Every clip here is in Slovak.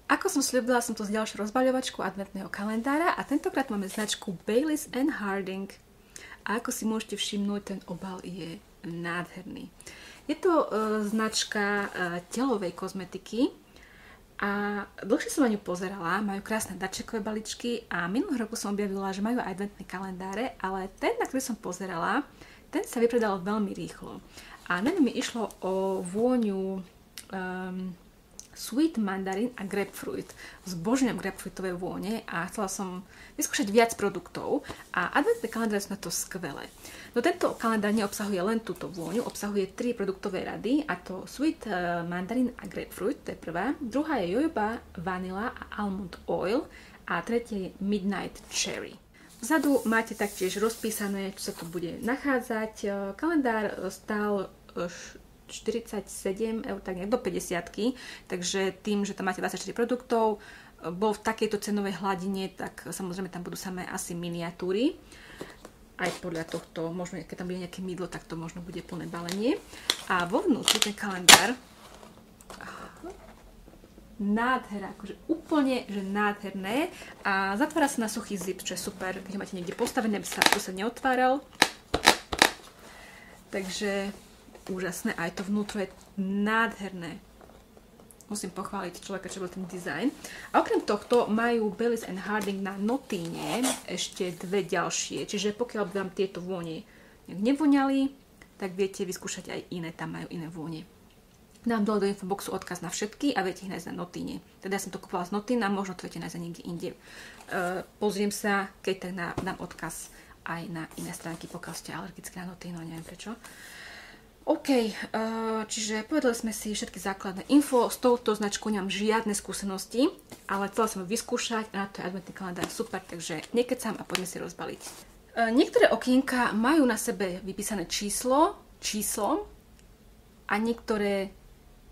Ako som sľubila, som tu s ďalšou rozbaľovačkou adventného kalendára a tentokrát máme značku Baylis & Harding. A ako si môžete všimnúť, ten obal je nádherný. Je to značka telovej kozmetiky a dlhšie som na ňu pozerala, majú krásne darčekové balíčky a minulý roku som objavila, že majú aj adventné kalendáre, ale ten, na ktorý som pozerala, ten sa vypredal veľmi rýchlo. A na ňu mi išlo o vôňu Sweet Mandarin a Grapefruit. Zbožňujem grapefruitové vône a chcela som vyskúšať viac produktov a adventné kalendáre sú na to skvelé. No tento kalendár neobsahuje len túto vôňu, obsahuje 3 produktové rady a to Sweet Mandarin a Grapefruit, to je prvá. Druhá je jojoba, vanila a almond oil a tretia je Midnight Cherry. Vzadu máte taktiež rozpísané, čo sa tu bude nachádzať. Kalendár stál 47 eur, tak nejak do 50-ky, takže tým, že tam máte 24 produktov, bol v takejto cenovej hladine, tak samozrejme tam budú samé asi miniatúry. Aj podľa tohto, možno keď tam bude nejaké mydlo, tak to možno bude plné balenie. A vo vnútri ten kalendár nádhera, akože úplne, že nádherné a zatvára sa na suchý zip, čo je super, keď ho máte niekde postavené, aby sa kúsok neotváral. Takže úžasné, aj to vnútro je nádherné. Musím pochváliť človeka, čo bol ten dizajn. A okrem tohto majú Baylis & Harding na notíne ešte 2 ďalšie. Čiže pokiaľ by vám tieto vône nevoňali, tak viete vyskúšať aj iné, tam majú iné vône. Dám dole do infoboxu odkaz na všetky a viete ich nájsť na notíne. Teda ja som to kúpila z notín a možno to viete nájsť niekde inde. Pozriem sa, keď tak dám odkaz aj na iné stránky, pokiaľ ste alergické na notínu, neviem prečo. OK, čiže povedali sme si všetky základné info, s touto značkou nemám žiadne skúsenosti, ale chcela som ju vyskúšať a na to je adventný kalendár super, takže nekecam a poďme si rozbaliť. Niektoré okienka majú na sebe vypísané číslo a niektoré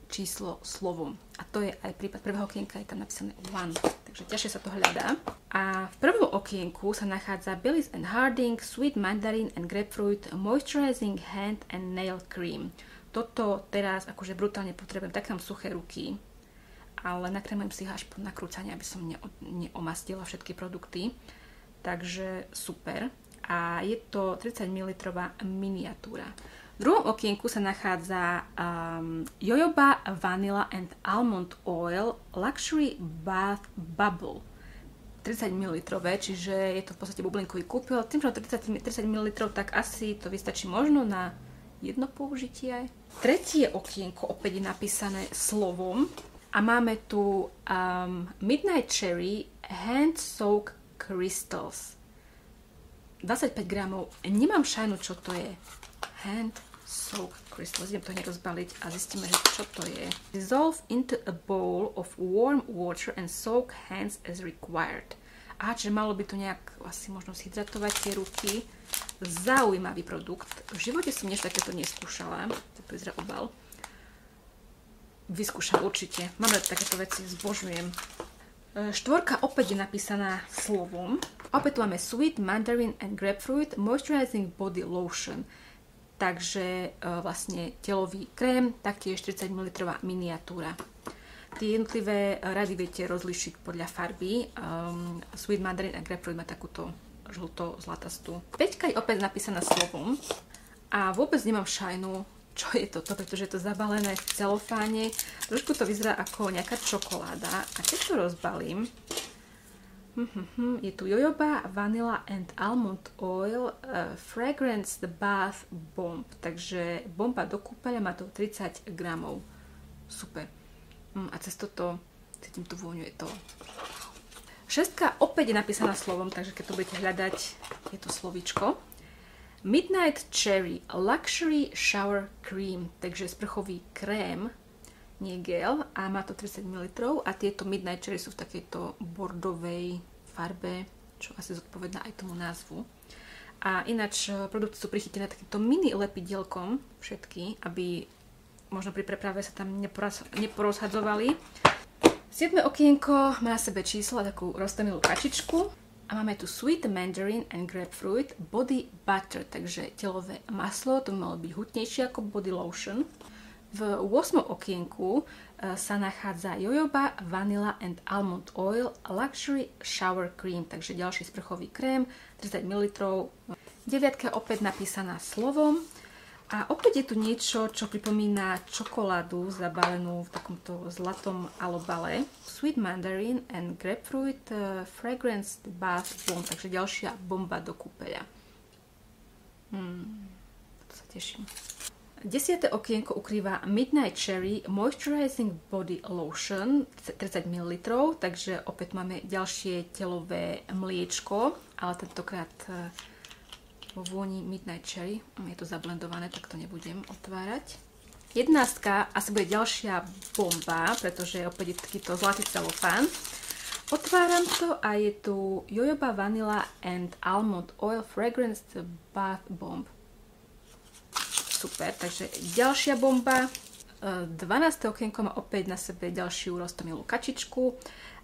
číslo slovom. A to je aj prípad prvého okienka, je tam napísané 1, takže ťažšie sa to hľadá. A v prvom okienku sa nachádza Baylis & Harding Sweet Mandarin and Grapefruit Moisturizing Hand and Nail Cream. Toto teraz akože brutálne potrebujem, tak mám suché ruky, ale nakremujem si ho až po nakrúcanie, aby som neomastila všetky produkty. Takže super. A je to 30 ml miniatúra. V druhom okienku sa nachádza jojoba, vanilla and almond oil Luxury Bath Bubble. 30 ml, čiže je to v podstate bublinkový kúpel. Tým, že 30 ml, tak asi to vystačí možno na jedno použitie. Tretie okienko opäť je napísané slovom a máme tu Midnight Cherry Hand Soak Crystals. 25 gramov. Nemám šajnu, čo to je. Hand Soak Crystals. Idem to hneď rozbaliť a zistíme, že čo to je. Dissolve into a bowl of warm water and soak hands as required. Aha, čiže malo by to nejak asi možno zhydratovať tie ruky. Zaujímavý produkt. V živote som niečo takéto neskúšala. Tak vyzerá obal. Vyskúšam určite. Máme takéto veci, zbožňujem. Štvorka opäť je napísaná slovom. Opäť tu máme Sweet Mandarin and Grapefruit Moisturizing Body Lotion. Takže vlastne telový krém, taktiež 30 ml miniatúra. Tie jednotlivé rady viete rozlíšiť podľa farby. Sweet Mandarin a Grapefruit má takúto žlto-zlatastú. Peťka je opäť napísaná slovom a vôbec nemám šajnu, čo je toto, pretože je to zabalené v celofáne. Trošku to vyzerá ako nejaká čokoláda a keď to rozbalím, je tu jojoba, vanilla and almond oil, fragrance the bath bomb. Takže bomba do kúpeľa, má to 30 gramov. Super. A cez toto cítim tú vôňu, je to. Šestka opäť je napísaná slovom, takže keď to budete hľadať, je to slovíčko. Midnight Cherry Luxury Shower Cream, takže sprchový krém, nie gel, a má to 30 ml a tieto Midnight Cherry sú v takejto bordovej farbe, čo asi zodpovedá aj tomu názvu. A ináč produkty sú prichytené takýmto mini lepidielkom všetky, aby možno pri preprave sa tam neporozhadzovali. 7. okienko má na sebe číslo a takú roztomilú kačičku. A máme tu Sweet Mandarin and Grapefruit Body Butter, takže telové maslo, to malo byť hutnejšie ako body lotion. V 8. okienku sa nachádza Jojoba Vanilla and Almond Oil Luxury Shower Cream, takže ďalší sprchový krém, 30 ml. 9. opäť napísaná slovom. A opäť je tu niečo, čo pripomína čokoládu zabalenú v takomto zlatom alobale. Sweet Mandarin and Grapefruit Fragranced Bath Bomb, takže ďalšia bomba do kúpeľa. To sa teším. 10. okienko ukrýva Midnight Cherry Moisturizing Body Lotion 30 ml, takže opäť máme ďalšie telové mliečko, ale tentokrát vo vôni Midnight Cherry. Je to zablendované, tak to nebudem otvárať. 11. asi bude ďalšia bomba, pretože opäť je takýto zlatý celofán. Otváram to a je tu Jojoba Vanilla and Almond Oil Fragranced Bath Bomb. Super, takže ďalšia bomba. 12. okienko má opäť na sebe ďalšiu roztomilú kačičku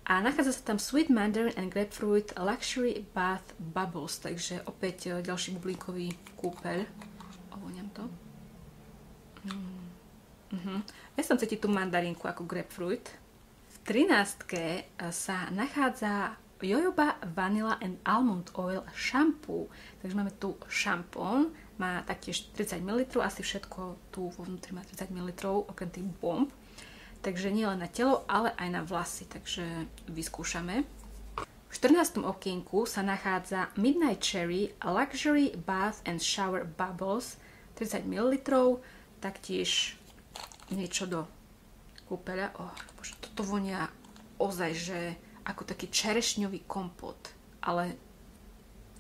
a nachádza sa tam Sweet Mandarin and Grapefruit Luxury Bath Bubbles, takže opäť ďalší bublinkový kúpeľ. Ovoniam to. Ja som cítiť tú mandarinku ako grapefruit. V 13. sa nachádza Jojoba Vanilla and Almond Oil Shampoo, takže máme tu šampón, má taktiež 30 ml, asi všetko tu vo vnútri má 30 ml, okrem tých bomb. Takže nie len na telo, ale aj na vlasy, takže vyskúšame. V 14. okienku sa nachádza Midnight Cherry Luxury Bath and Shower Bubbles 30 ml, taktiež niečo do kúpeľa. Bože, toto vonia ozaj, že ako taký čerešňový kompot, ale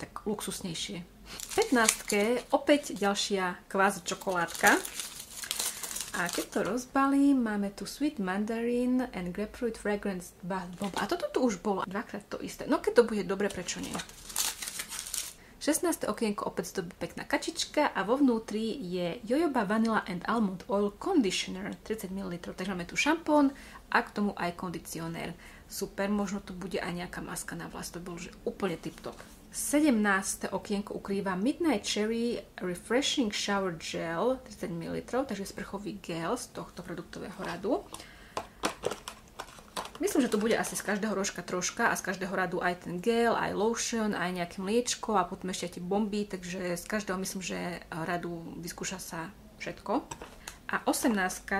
tak luxusnejšie. V 15. opäť ďalšia kvázi čokoládka. A keď to rozbalím, máme tu Sweet Mandarin and Grapefruit Fragrance Bath Bomb. A toto tu už bolo dvakrát to isté. No keď to bude dobre, prečo nie? 16. okienko opäť zdobí pekná kačička a vo vnútri je Jojoba Vanilla and Almond Oil Conditioner 30 ml. Takže máme tu šampón a k tomu aj kondicionér. Super, možno tu bude aj nejaká maska na vlas, to bolo že úplne tip-top. 17. okienko ukrýva Midnight Cherry Refreshing Shower Gel 30 ml, takže sprchový gel z tohto produktového radu. Myslím, že to bude asi z každého rožka troška a z každého radu aj ten gel, aj lotion, aj nejaké mliečko a potom ešte tie bomby, takže z každého myslím, že radu vyskúša sa všetko. A 18,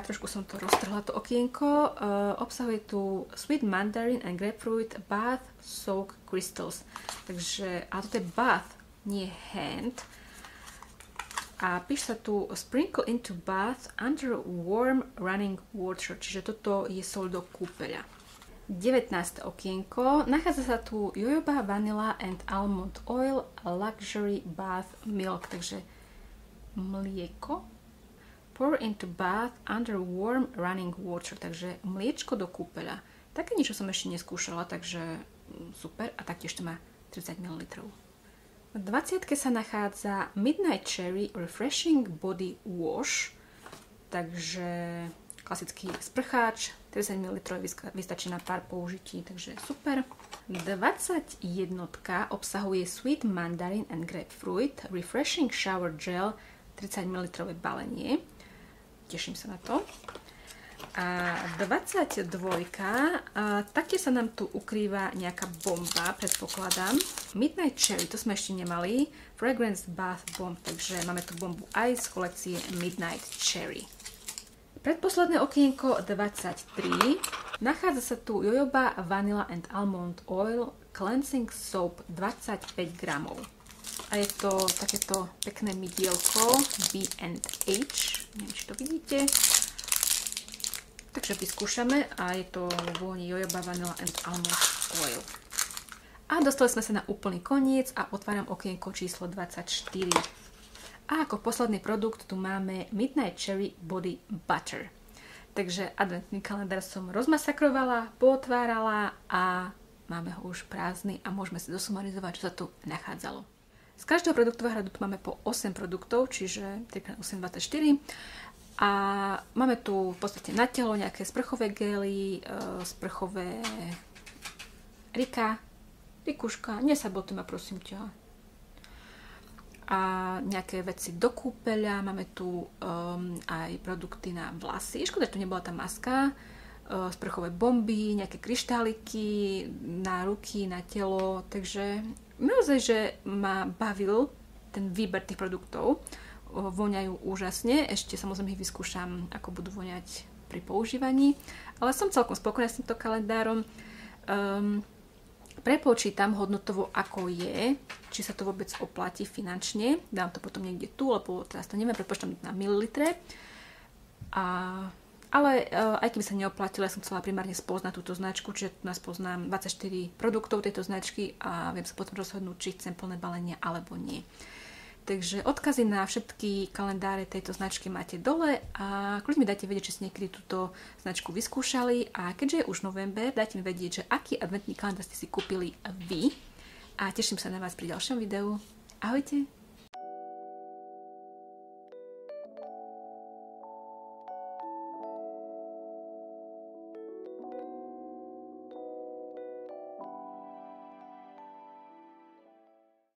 trošku som to roztrhla to okienko, obsahuje tu Sweet Mandarin and Grapefruit Bath Soak Crystals. Takže, ale toto je bath, nie hand. A píše sa tu Sprinkle into bath under warm running water. Čiže toto je soľ do kúpeľa. 19. okienko. Nachádza sa tu Jojoba Vanilla and Almond Oil Luxury Bath Milk. Takže mlieko. Pour into bath under warm running water. Takže mliečko do kúpeľa. Také niečo som ešte neskúšala, takže super. A taktiež to má 30 ml. V 20. sa nachádza Midnight Cherry Refreshing Body Wash. Takže klasický sprcháč. 30 ml vystačí na pár použití, takže super. 21. obsahuje Sweet Mandarin and Grapefruit Refreshing Shower Gel 30 ml balenie. Teším sa na to. A 22. Taktiež sa nám tu ukrýva nejaká bomba, predpokladám. Midnight Cherry, to sme ešte nemali. Fragrance Bath Bomb, takže máme tu bombu aj z kolekcie Midnight Cherry. Predposledné okienko 23. Nachádza sa tu Jojoba Vanilla and Almond Oil Cleansing Soap 25 gramov. A je to takéto pekné mydielko B&H. Neviem, či to vidíte. Takže vyskúšame a je to vo vôni Jojoba Vanilla and Almond Oil. A dostali sme sa na úplný koniec a otváram okienko číslo 24. A ako posledný produkt tu máme Midnight Cherry Body Butter. Takže adventný kalendár som rozmasakrovala, pootvárala a máme ho už prázdny a môžeme si dosumarizovať, čo sa tu nachádzalo. Z každého produktového radu máme po 8 produktov, čiže 3x8 24. A máme tu v podstate na telo nejaké sprchové gely, sprchové rikuška, nesabotuj ma prosím ťa. a nejaké veci do kúpeľa. Máme tu aj produkty na vlasy. Škoda, že tu nebola tá maska, sprchové bomby, nejaké kryštáliky na ruky, na telo. Takže naozaj, že ma bavil ten výber tých produktov. Voňajú úžasne. Ešte samozrejme ich vyskúšam, ako budú voňať pri používaní. Ale som celkom spokojná s týmto kalendárom. Prepočítam hodnotovo, ako je, či sa to vôbec oplatí finančne. Dám to potom niekde tu, lebo teraz to neviem, prepočítam na mililitre. Ale aj keby sa neoplatilo, ja som chcela primárne spoznať túto značku, čiže tu nás poznám 24 produktov tejto značky a viem sa potom rozhodnúť, či chcem plné balenie alebo nie. Takže odkazy na všetky kalendáre tejto značky máte dole a kľudne mi dajte vedieť, či ste niekedy túto značku vyskúšali a keďže je už november, dajte mi vedieť, že aký adventný kalendár ste si kúpili vy a teším sa na vás pri ďalšom videu. Ahojte!